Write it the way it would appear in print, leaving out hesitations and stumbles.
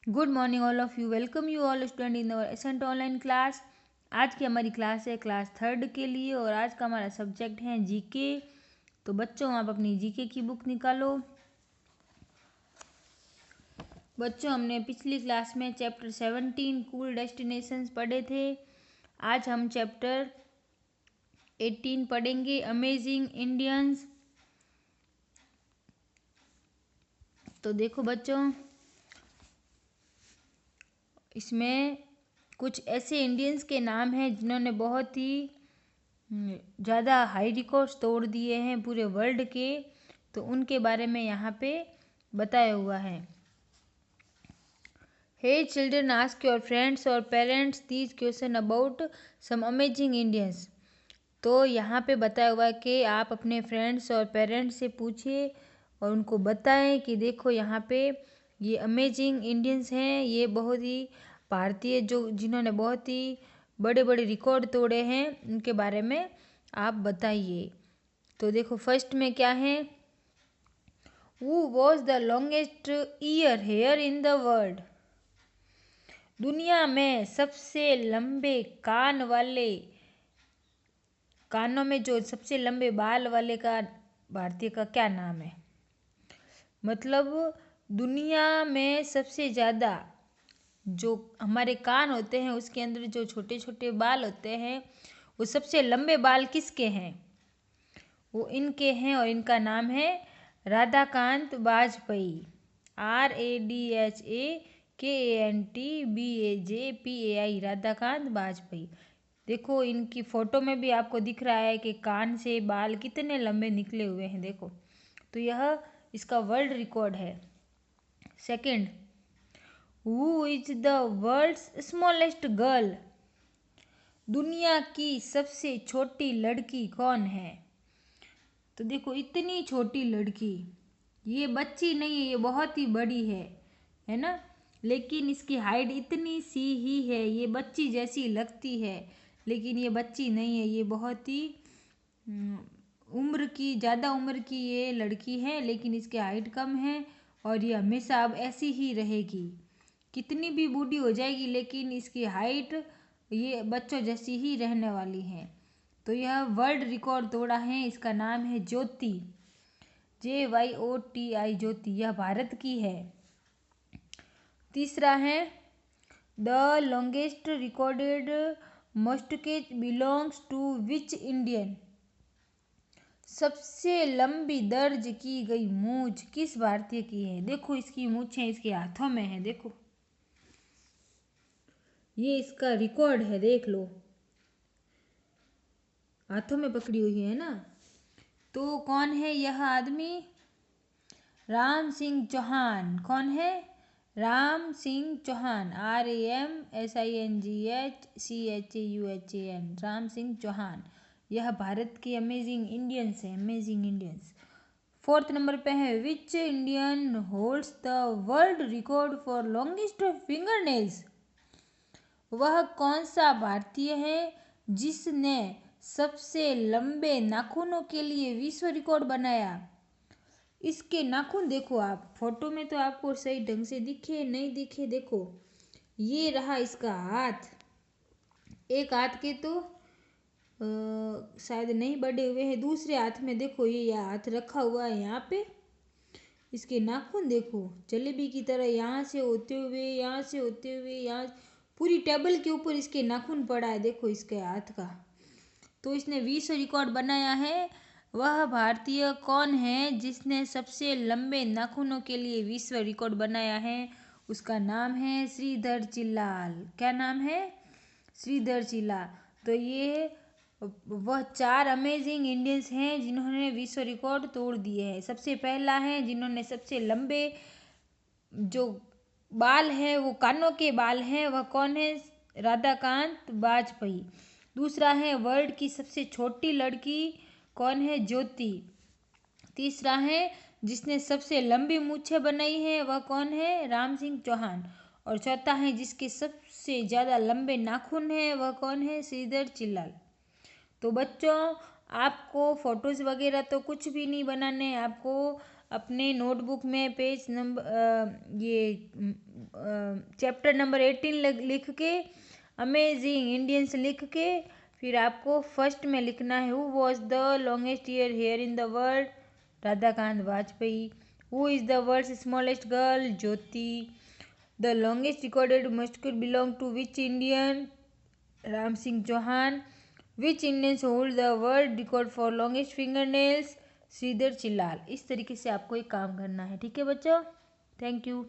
Good morning all of you. Welcome you all student in our accent online class. आज की हमारी class है class third के लिए और आज का हमारा सब्जेक्ट है जीके। तो बच्चों आप अपनी जीके की बुक निकालो। बच्चों हमने पिछली क्लास में चैप्टर 17 कूल डेस्टिनेशंस पढ़े थे। आज हम चैप्टर 18 पढ़ेंगे अमेजिंग इंडियंस। तो देखो बच्चों, इसमें कुछ ऐसे इंडियंस के नाम हैं जिन्होंने बहुत ही ज़्यादा हाई रिकॉर्ड्स तोड़ दिए हैं पूरे वर्ल्ड के। तो उनके बारे में यहाँ पे बताया हुआ है। Hey children, ask your friends और parents these question about some amazing Indians. तो यहाँ पे बताया हुआ है कि आप अपने फ्रेंड्स और पेरेंट्स से पूछिए और उनको बताएं कि देखो यहाँ पे ये अमेजिंग इंडियंस हैं, ये बहुत ही भारतीय जो जिन्होंने बहुत ही बड़े बड़े रिकॉर्ड तोड़े हैं उनके बारे में आप बताइए। तो देखो फर्स्ट में क्या है, who was the longest ear hair in the world. दुनिया में सबसे लंबे कानों में जो सबसे लंबे बाल वाले का भारतीय का क्या नाम है। मतलब दुनिया में सबसे ज़्यादा जो हमारे कान होते हैं उसके अंदर जो छोटे छोटे बाल होते हैं वो सबसे लंबे बाल किसके हैं, वो इनके हैं और इनका नाम है राधाकांत बाजपेयी। RADHAKANTBAJPAI राधाकांत बाजपेयी। देखो इनकी फ़ोटो में भी आपको दिख रहा है कि कान से बाल कितने लंबे निकले हुए हैं। देखो तो यह इसका वर्ल्ड रिकॉर्ड है। Second, who is the world's smallest girl. दुनिया की सबसे छोटी लड़की कौन है। तो देखो इतनी छोटी लड़की, ये बच्ची नहीं है, ये बहुत ही बड़ी है ना। लेकिन इसकी हाइट इतनी सी ही है, ये बच्ची जैसी लगती है लेकिन ये बच्ची नहीं है, ये बहुत ही ज़्यादा उम्र की ये लड़की है लेकिन इसकी हाइट कम है और ये हमेशा अब ऐसी ही रहेगी। कितनी भी बूढ़ी हो जाएगी लेकिन इसकी हाइट ये बच्चों जैसी ही रहने वाली है। तो यह वर्ल्ड रिकॉर्ड तोड़ा है, इसका नाम है ज्योति, JYOTI ज्योति, यह भारत की है। तीसरा है the longest recorded moustache belongs to which Indian. सबसे लंबी दर्ज की गई मूंछ किस भारतीय की है। देखो इसकी मूंछें इसके हाथों में है, देखो ये इसका रिकॉर्ड है, देख लो हाथों में पकड़ी हुई है ना। तो कौन है यह आदमी, राम सिंह चौहान। कौन है, राम सिंह चौहान, RAMSINGHCHAUHAN, राम सिंह चौहान। यह भारत के अमेजिंग इंडियंस है, अमेजिंग इंडियंस। फोर्थ नंबर पे है which Indian holds the world record for longest finger nails. वह कौन सा भारतीय है जिसने सबसे लंबे नाखूनों के लिए विश्व रिकॉर्ड बनाया। इसके नाखून देखो आप, फोटो में तो आपको सही ढंग से दिखे नहीं दिखे, देखो ये रहा इसका हाथ। एक हाथ के तो शायद नहीं बढ़े हुए हैं, दूसरे हाथ में देखो ये हाथ रखा हुआ है यहाँ पे। इसके नाखून देखो जलेबी की तरह, यहाँ से होते हुए यहाँ से होते हुए यहाँ पूरी टेबल के ऊपर इसके नाखून पड़ा है, देखो इसके हाथ का। तो इसने विश्व रिकॉर्ड बनाया है। वह भारतीय कौन है जिसने सबसे लंबे नाखूनों के लिए विश्व रिकॉर्ड बनाया है, उसका नाम है श्रीधर चिल्लाल। क्या नाम है, श्रीधर चिल्लाल। तो ये वह 4 अमेजिंग इंडियंस हैं जिन्होंने विश्व रिकॉर्ड तोड़ दिए हैं। सबसे पहला है जिन्होंने सबसे लंबे जो बाल है वो कानों के बाल हैं, वह कौन है, राधाकांत बाजपेयी। दूसरा है वर्ल्ड की सबसे छोटी लड़की कौन है, ज्योति। तीसरा है जिसने सबसे लंबी मूछें बनाई है वह कौन है, राम सिंह चौहान। और चौथा है जिसके सबसे ज़्यादा लंबे नाखून हैं वह कौन है, श्रीधर चिल्लाल। तो बच्चों आपको फ़ोटोज़ वगैरह तो कुछ भी नहीं बनाने, आपको अपने नोटबुक में पेज नंबर चैप्टर नंबर 18 लिख के अमेजिंग इंडियंस लिख के फिर आपको फर्स्ट में लिखना है who was the longest ear hair in the world, Radhakant Vajpayee. Who is the world's smallest girl, Jyoti. The longest recorded moustache belong to which Indian, Ram Singh Chauhan. Which Indians hold the world record for longest finger nails, Shridhar Chillal. इस तरीके से आपको एक काम करना है, ठीक है बच्चों। Thank you.